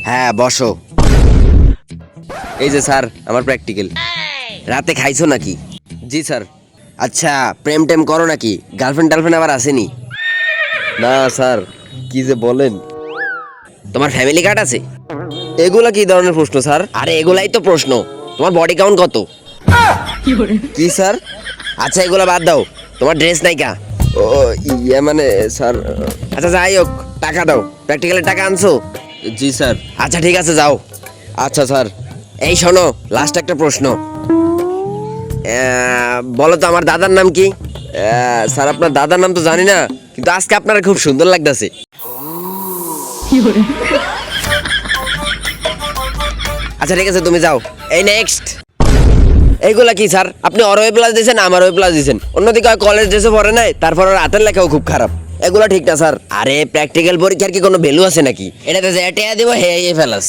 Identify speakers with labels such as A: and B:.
A: হ্যাঁ বসো। এই যে স্যার আমার প্র্যাকটিক্যাল। রাতে খাইছো নাকি? জি স্যার। আচ্ছা, প্রেম টেম করো নাকি? গার্লফ্রেন্ড টার্লফ্রেন্ড আবার আসেনি? না স্যার, কি যে বলেন। তোমার ফ্যামিলি কার্ড আছে? এগুলা কি ধরনের প্রশ্ন স্যার? আরে এগুলাই তো প্রশ্ন। তোমার বডি কাউন্ট কত? কি স্যার? আচ্ছা এগুলা বাদ দাও, তোমার ড্রেস নাইকা? ও ইয়ে মানে স্যার। আচ্ছা যাই হোক, টাকা দাও। প্র্যাকটিক্যালের টাকা আনছো? জি স্যার। আচ্ছা ঠিক আছে যাও। আচ্ছা স্যার। এই শোনো, লাস্ট একটা প্রশ্ন। বলো তো আমার দাদার নাম কি? স্যার আপনার দাদার নাম তো জানি না, কিন্তু আজকে আপনার খুব সুন্দর লাগতেছে। আচ্ছা ঠিক আছে তুমি যাও। এই নেক্সট। এইগুলা কি স্যার? আপনি অরওয়ে প্লাস দিয়েছেন, আমার ওয়ে প্লাস দিয়েছেন। অন্যদিকে কলেজ ড্রেসে পড়ে নাই, তারপর ওর হাতের লেখাও খুব খারাপ। এগুলা ঠিক না স্যার। আরে প্র্যাকটিক্যাল পরীক্ষার কি কোনো ভ্যালু আছে নাকি? এটাতে যে টেয়া দিব হে ফেলাস।